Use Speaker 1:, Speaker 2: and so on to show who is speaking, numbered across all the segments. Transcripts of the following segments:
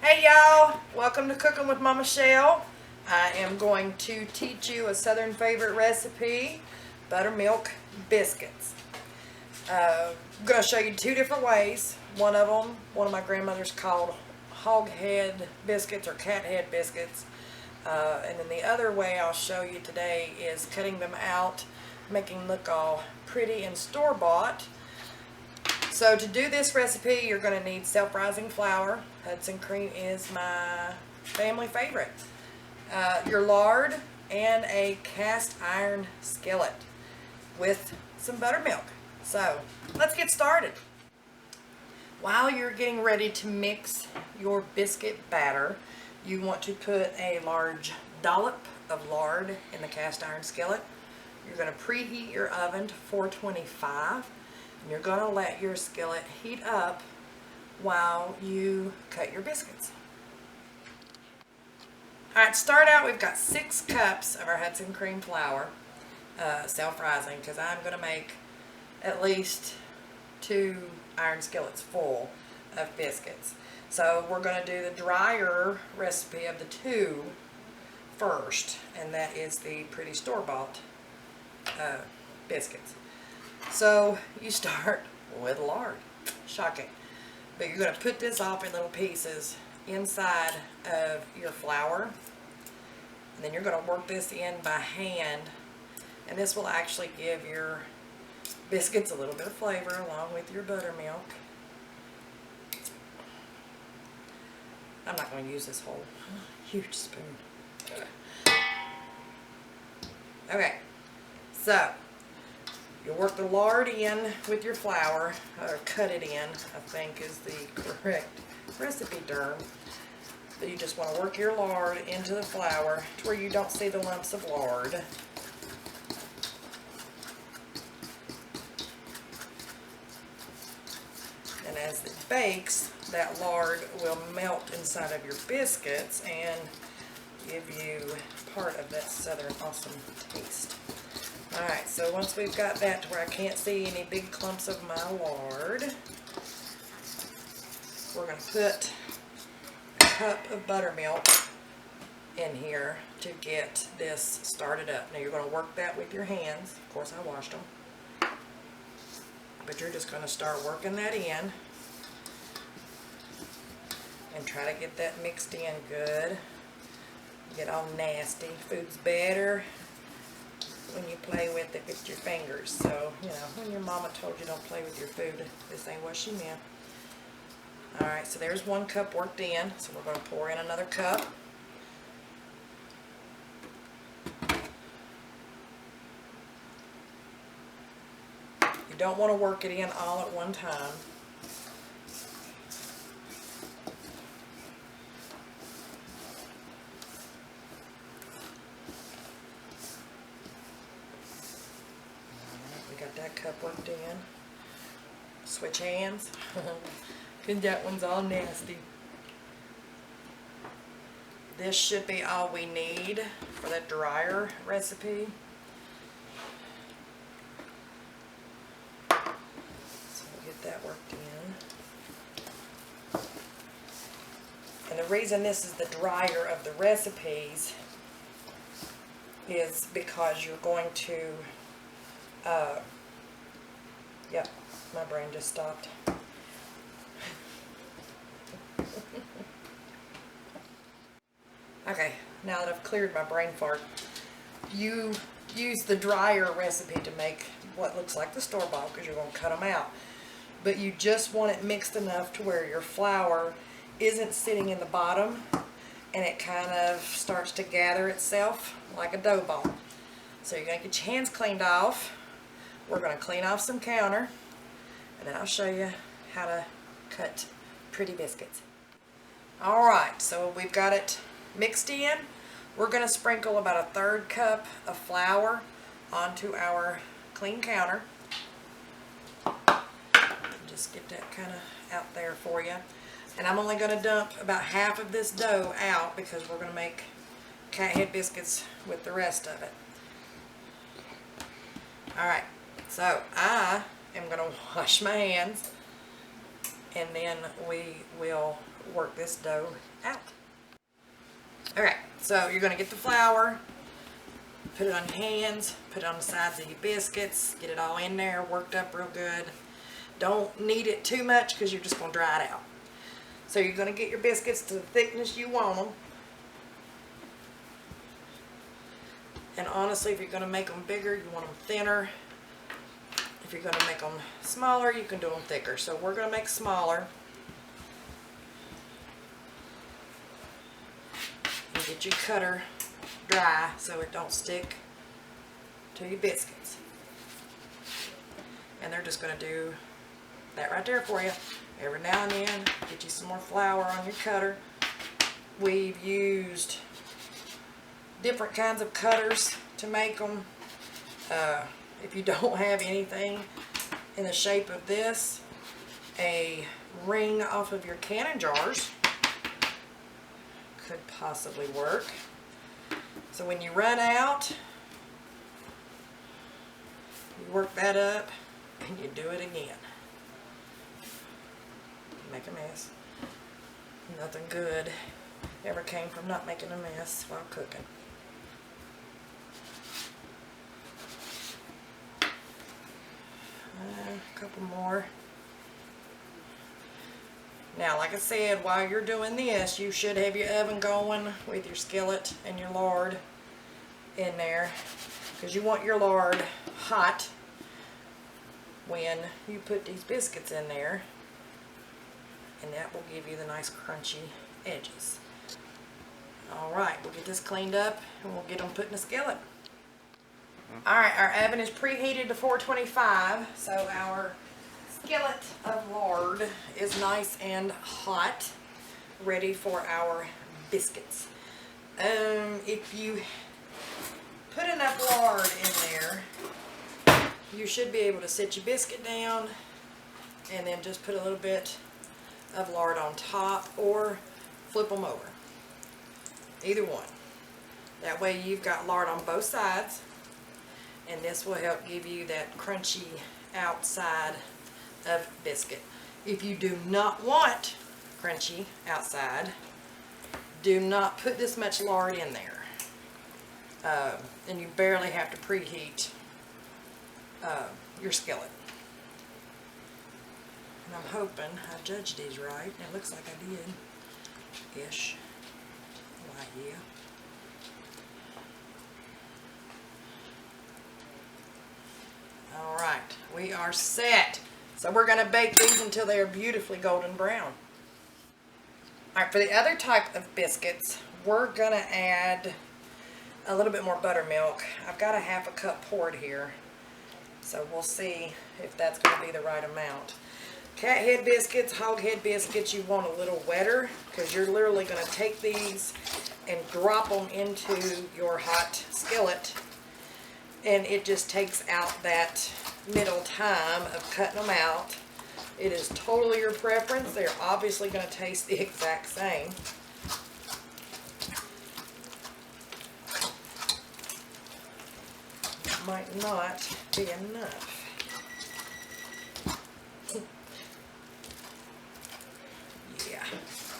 Speaker 1: Hey y'all, welcome to Cooking with Mama Shell. I am going to teach you a southern favorite recipe, buttermilk biscuits. I'm going to show you two different ways. One of them, one of my grandmothers called hog head biscuits or cat head biscuits. And then the other way I'll show you today is cutting them out, making them look all pretty and store-bought. So to do this recipe, you're going to need self-rising flour. Hudson cream is my family favorite. Your lard and a cast iron skillet with some buttermilk. So let's get started. While you're getting ready to mix your biscuit batter, you want to put a large dollop of lard in the cast iron skillet. You're going to preheat your oven to 425. And you're going to let your skillet heat up while you cut your biscuits. Alright, to start out, we've got 6 cups of our Hudson cream flour, self-rising, because I'm going to make at least 2 iron skillets full of biscuits. So we're going to do the drier recipe of the 2 first, and that is the pretty store-bought biscuits. So you start with lard. Shocking. But you're going to put this off in little pieces inside of your flour. And then you're going to work this in by hand. And this will actually give your biscuits a little bit of flavor along with your buttermilk. I'm not going to use this whole huge spoon. Okay. So you work the lard in with your flour, or cut it in, I think is the correct recipe term. But you just want to work your lard into the flour to where you don't see the lumps of lard. And as it bakes, that lard will melt inside of your biscuits and give you part of that southern awesome taste. Alright, so once we've got that to where I can't see any big clumps of my lard, we're going to put a cup of buttermilk in here to get this started up. Now you're going to work that with your hands. Of course I washed them. But you're just going to start working that in and try to get that mixed in good. Get all nasty. Food's better when you play with it with your fingers. So, you know, when your mama told you don't play with your food, this ain't what she meant. Alright, so there's 1 cup worked in. So we're going to pour in another cup. You don't want to work it in all at one time. That cup worked in. Switch hands. Because that one's all nasty. This should be all we need for the drier recipe. So we'll get that worked in. And the reason this is the drier of the recipes is because you're going to yep, my brain just stopped. Okay, now that I've cleared my brain fart, you use the drier recipe to make what looks like the store-bought because you're going to cut them out. But you just want it mixed enough to where your flour isn't sitting in the bottom and it kind of starts to gather itself like a dough ball. So you're going to get your hands cleaned off. We're going to clean off some counter, and then I'll show you how to cut pretty biscuits. Alright, so we've got it mixed in. We're going to sprinkle about a 1/3 cup of flour onto our clean counter. Just get that kind of out there for you. And I'm only going to dump about half of this dough out because we're going to make cat head biscuits with the rest of it. Alright. So I am going to wash my hands, and then we will work this dough out. Alright, so you're going to get the flour, put it on your hands, put it on the sides of your biscuits, get it all in there, worked up real good. Don't knead it too much because you're just going to dry it out. So you're going to get your biscuits to the thickness you want them. And honestly, if you're going to make them bigger, you want them thinner. If you're going to make them smaller, you can do them thicker. So we're going to make smaller. And get your cutter dry so it don't stick to your biscuits. And they're just going to do that right there for you. Every now and then, get you some more flour on your cutter. We've used different kinds of cutters to make them. If you don't have anything in the shape of this, a ring off of your canning jars could possibly work. So when you run out, you work that up and you do it again. Make a mess. Nothing good ever came from not making a mess while cooking. A couple more. Now, like I said, while you're doing this, you should have your oven going with your skillet and your lard in there, because you want your lard hot when you put these biscuits in there, and that will give you the nice crunchy edges. Alright, we'll get this cleaned up and we'll get them put in the skillet. Alright, our oven is preheated to 425, so our skillet of lard is nice and hot, ready for our biscuits. If you put enough lard in there, you should be able to set your biscuit down and then just put a little bit of lard on top or flip them over. Either one. That way you've got lard on both sides, and this will help give you that crunchy outside of biscuit. If you do not want crunchy outside, do not put this much lard in there. And you barely have to preheat your skillet. And I'm hoping I judged these right. It looks like I did. Ish. Why, yeah. Alright, we are set. So we're going to bake these until they are beautifully golden brown. Alright, for the other type of biscuits, we're going to add a little bit more buttermilk. I've got a half a cup poured here, so we'll see if that's going to be the right amount. Cat head biscuits, hog head biscuits, you want a little wetter, because you're literally going to take these and drop them into your hot skillet, and it just takes out that middle time of cutting them out. It is totally your preference. They're obviously going to taste the exact same. It might not be enough. Yeah,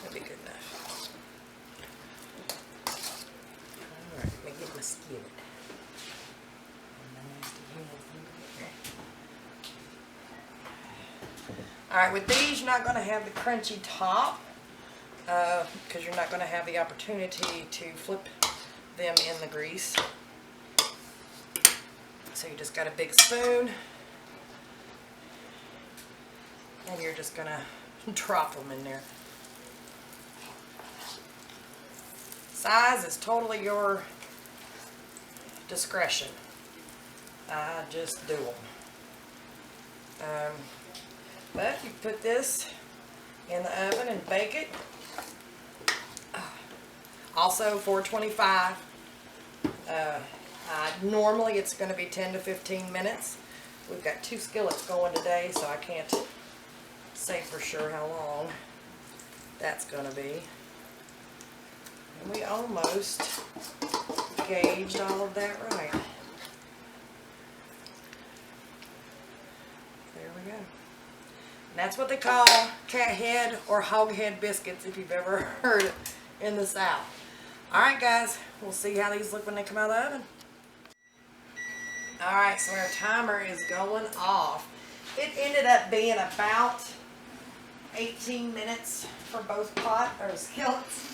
Speaker 1: that'll be good enough. Alright, let me get my skillet. Alright, with these you're not going to have the crunchy top, because you're not going to have the opportunity to flip them in the grease. So you just got a big spoon, and you're just going to drop them in there. Size is totally your discretion. I just do them. But you put this in the oven and bake it. Also 425. Normally it's going to be 10 to 15 minutes. We've got 2 skillets going today, so I can't say for sure how long that's going to be. And we almost gauged all of that right. There we go. And that's what they call cat head or hog head biscuits, if you've ever heard in the South. Alright guys, we'll see how these look when they come out of the oven. Alright, so our timer is going off. It ended up being about 18 minutes for both pot or skillets.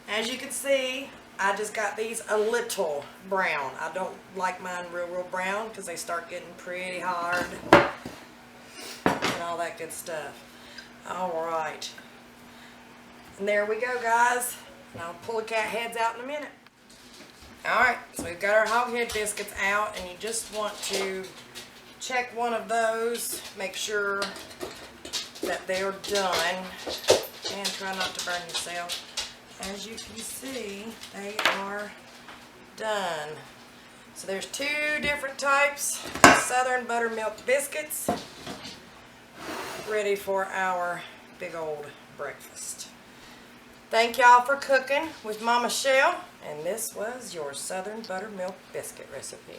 Speaker 1: As you can see, I just got these a little brown. I don't like mine real brown because they start getting pretty hard and all that good stuff. Alright. And there we go, guys. And I'll pull the cat heads out in a minute. Alright, so we've got our hog head biscuits out, and you just want to check one of those, make sure that they're done, and try not to burn yourself. As you can see, they are done. So there's two different types of Southern Buttermilk Biscuits ready for our big old breakfast. Thank y'all for cooking with Mama Shell, and this was your Southern Buttermilk Biscuit recipe.